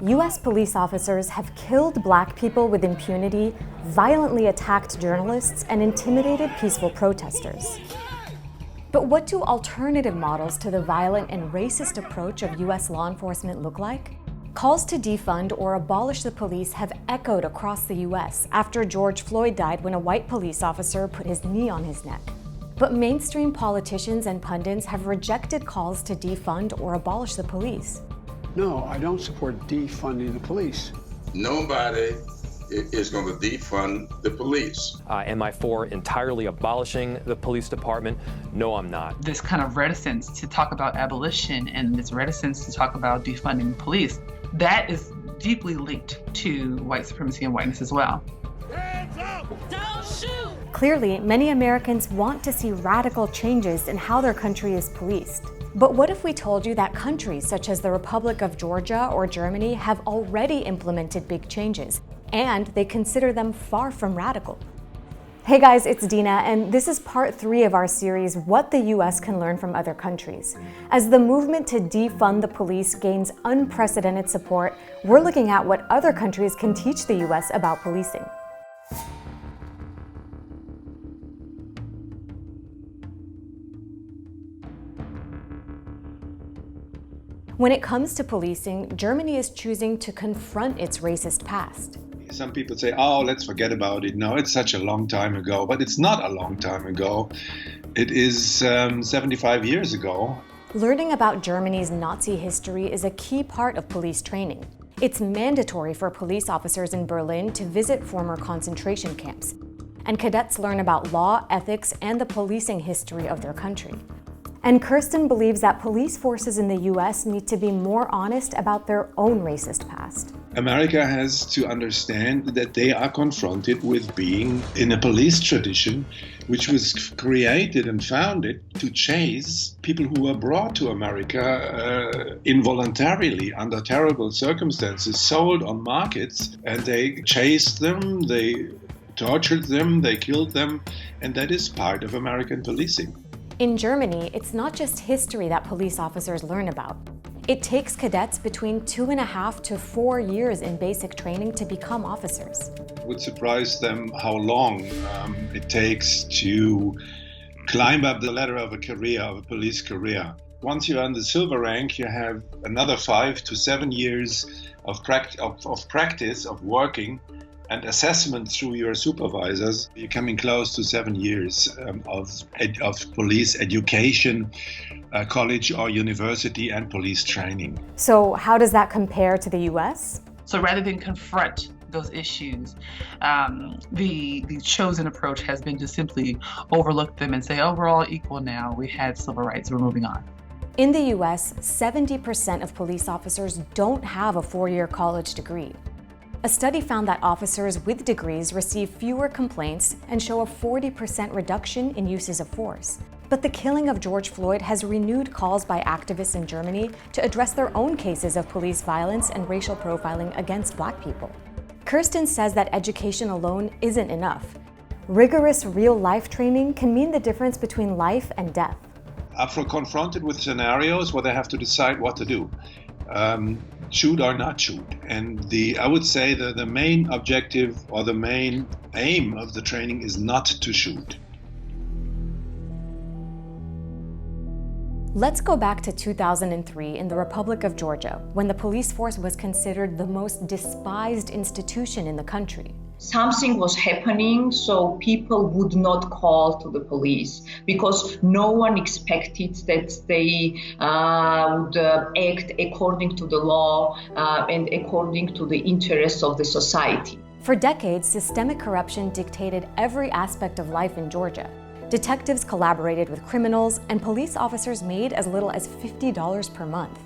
US police officers have killed Black people with impunity, violently attacked journalists, and intimidated peaceful protesters. But what do alternative models to the violent and racist approach of US law enforcement look like? Calls to defund or abolish the police have echoed across the US after George Floyd died when a white police officer put his knee on his neck. But mainstream politicians and pundits have rejected calls to defund or abolish the police. No, I don't support defunding the police. Nobody is going to defund the police. Am I for entirely abolishing the police department? No, I'm not. This kind of reticence to talk about abolition and this reticence to talk about defunding the police, that is deeply linked to white supremacy and whiteness as well. Hands up! Don't shoot! Clearly, many Americans want to see radical changes in how their country is policed. But what if we told you that countries such as the Republic of Georgia or Germany have already implemented big changes, and they consider them far from radical? Hey guys, it's Dina, and this is part 3 of our series, What the US Can Learn from Other Countries. As the movement to defund the police gains unprecedented support, we're looking at what other countries can teach the US about policing. When it comes to policing, Germany is choosing to confront its racist past. Some people say, oh, let's forget about it. No, it's such a long time ago. But it's not a long time ago. It is 75 years ago. Learning about Germany's Nazi history is a key part of police training. It's mandatory for police officers in Berlin to visit former concentration camps. And cadets learn about law, ethics, and the policing history of their country. And Kirsten believes that police forces in the US need to be more honest about their own racist past. America has to understand that they are confronted with being in a police tradition which was created and founded to chase people who were brought to America involuntarily under terrible circumstances, sold on markets, and they chased them, they tortured them, they killed them, and that is part of American policing. In Germany, it's not just history that police officers learn about. It takes cadets between 2.5 to 4 years in basic training to become officers. It would surprise them how long it takes to climb up the ladder of a career, of a police career. Once you're on the silver rank, you have another 5 to 7 years of practice, of working, and assessment through your supervisors. You're coming close to 7 years of police education, college or university, and police training. So how does that compare to the US? So rather than confront those issues, the chosen approach has been to simply overlook them and say, oh, we're all equal now. We had civil rights, we're moving on. In the US, 70% of police officers don't have a 4-year college degree. A study found that officers with degrees receive fewer complaints and show a 40% reduction in uses of force. But the killing of George Floyd has renewed calls by activists in Germany to address their own cases of police violence and racial profiling against Black people. Kirsten says that education alone isn't enough. Rigorous real-life training can mean the difference between life and death. After confronted with scenarios where they have to decide what to do, shoot or not shoot. And I would say that the main objective or the main aim of the training is not to shoot. Let's go back to 2003 in the Republic of Georgia, when the police force was considered the most despised institution in the country. Something was happening, so people would not call to the police because no one expected that they would act according to the law and according to the interests of the society. For decades, systemic corruption dictated every aspect of life in Georgia. Detectives collaborated with criminals, and police officers made as little as $50 per month.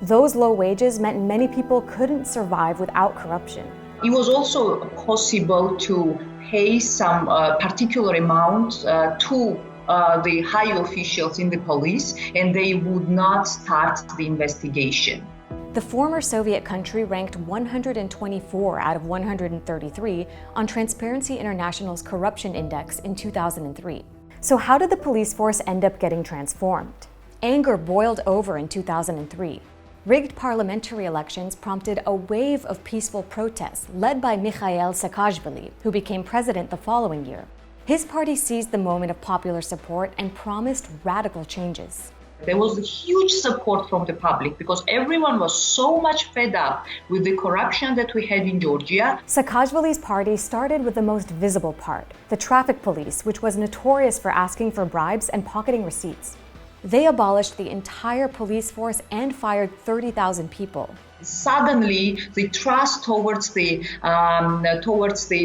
Those low wages meant many people couldn't survive without corruption. It was also possible to pay some particular amount to the high officials in the police, and they would not start the investigation. The former Soviet country ranked 124 out of 133 on Transparency International's Corruption Index in 2003. So how did the police force end up getting transformed? Anger boiled over in 2003. Rigged parliamentary elections prompted a wave of peaceful protests led by Mikhail Saakashvili, who became president the following year. His party seized the moment of popular support and promised radical changes. There was a huge support from the public because everyone was so much fed up with the corruption that we had in Georgia. Saakashvili's party started with the most visible part, the traffic police, which was notorious for asking for bribes and pocketing receipts. They abolished the entire police force and fired 30,000 people. Suddenly, the trust towards the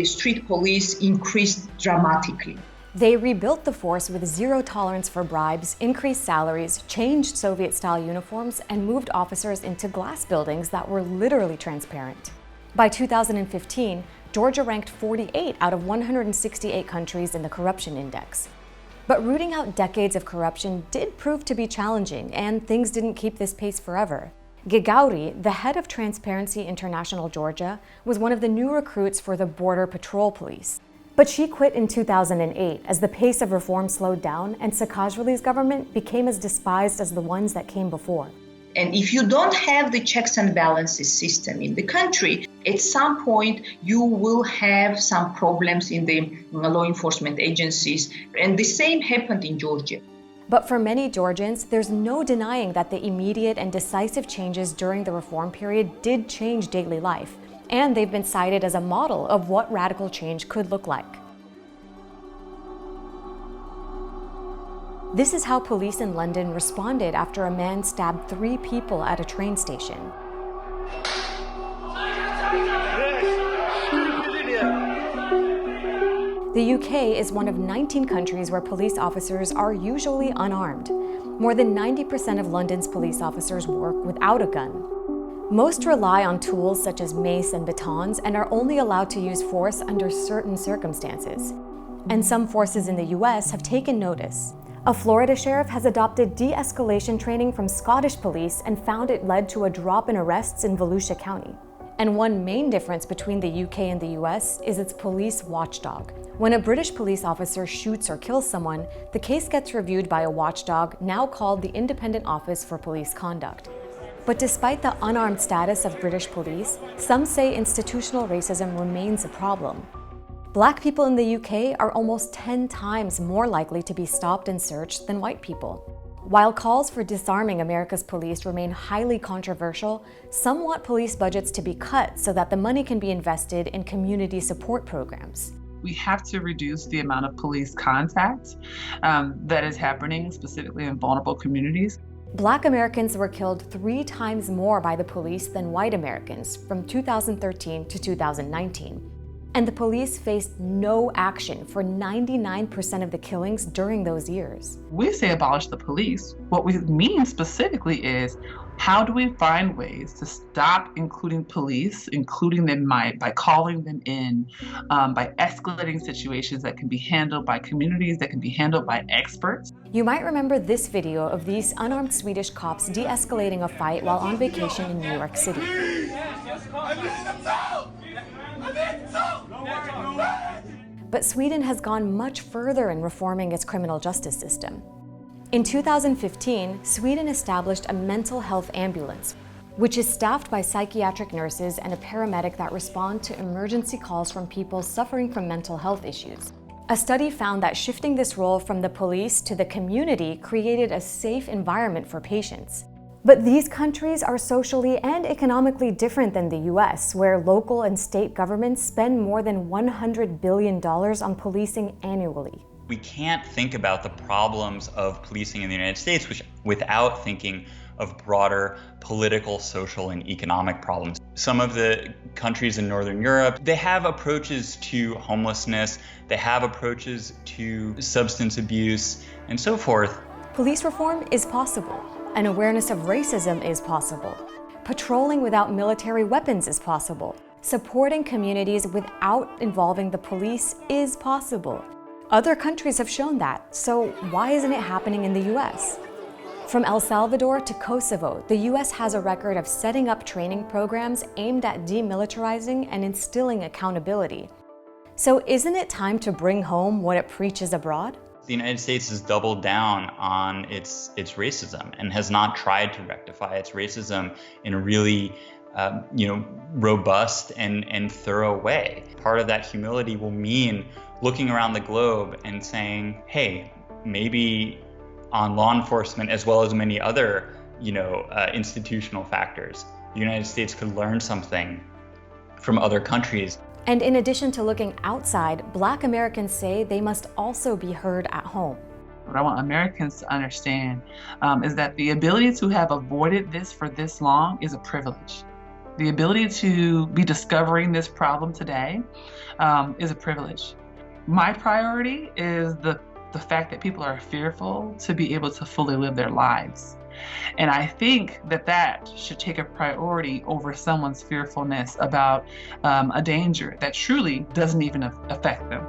street police increased dramatically. They rebuilt the force with zero tolerance for bribes, increased salaries, changed Soviet-style uniforms, and moved officers into glass buildings that were literally transparent. By 2015, Georgia ranked 48 out of 168 countries in the corruption index. But rooting out decades of corruption did prove to be challenging, and things didn't keep this pace forever. Gigauri, the head of Transparency International Georgia, was one of the new recruits for the Border Patrol Police. But she quit in 2008 as the pace of reform slowed down and Saakashvili's government became as despised as the ones that came before. And if you don't have the checks and balances system in the country, at some point you will have some problems in the law enforcement agencies. And the same happened in Georgia. But for many Georgians, there's no denying that the immediate and decisive changes during the reform period did change daily life. And they've been cited as a model of what radical change could look like. This is how police in London responded after a man stabbed 3 people at a train station. The UK is one of 19 countries where police officers are usually unarmed. More than 90% of London's police officers work without a gun. Most rely on tools such as mace and batons and are only allowed to use force under certain circumstances. And some forces in the US have taken notice. A Florida sheriff has adopted de-escalation training from Scottish police and found it led to a drop in arrests in Volusia County. And one main difference between the UK and the US is its police watchdog. When a British police officer shoots or kills someone, the case gets reviewed by a watchdog now called the Independent Office for Police Conduct. But despite the unarmed status of British police, some say institutional racism remains a problem. Black people in the UK are almost 10 times more likely to be stopped and searched than white people. While calls for disarming America's police remain highly controversial, some want police budgets to be cut so that the money can be invested in community support programs. We have to reduce the amount of police contact that is happening specifically in vulnerable communities. Black Americans were killed 3 times more by the police than white Americans from 2013 to 2019. And the police faced no action for 99% of the killings during those years. We say abolish the police. What we mean specifically is, how do we find ways to stop including police, including them by calling them in, by escalating situations that can be handled by communities, that can be handled by experts? You might remember this video of these unarmed Swedish cops de-escalating a fight while on vacation in New York City. But Sweden has gone much further in reforming its criminal justice system. In 2015, Sweden established a mental health ambulance, which is staffed by psychiatric nurses and a paramedic that respond to emergency calls from people suffering from mental health issues. A study found that shifting this role from the police to the community created a safe environment for patients. But these countries are socially and economically different than the US, where local and state governments spend more than $100 billion on policing annually. We can't think about the problems of policing in the United States without thinking of broader political, social, and economic problems. Some of the countries in Northern Europe, they have approaches to homelessness, they have approaches to substance abuse, and so forth. Police reform is possible. An awareness of racism is possible. Patrolling without military weapons is possible. Supporting communities without involving the police is possible. Other countries have shown that, so why isn't it happening in the US? From El Salvador to Kosovo, the US has a record of setting up training programs aimed at demilitarizing and instilling accountability. So isn't it time to bring home what it preaches abroad? The United States has doubled down on its racism and has not tried to rectify its racism in a really robust and thorough way. Part of that humility will mean looking around the globe and saying, hey, maybe on law enforcement as well as many other institutional factors, the United States could learn something from other countries. And in addition to looking outside, Black Americans say they must also be heard at home. What I want Americans to understand is that the ability to have avoided this for this long is a privilege. The ability to be discovering this problem today is a privilege. My priority is the fact that people are fearful to be able to fully live their lives. And I think that should take a priority over someone's fearfulness about a danger that truly doesn't even affect them.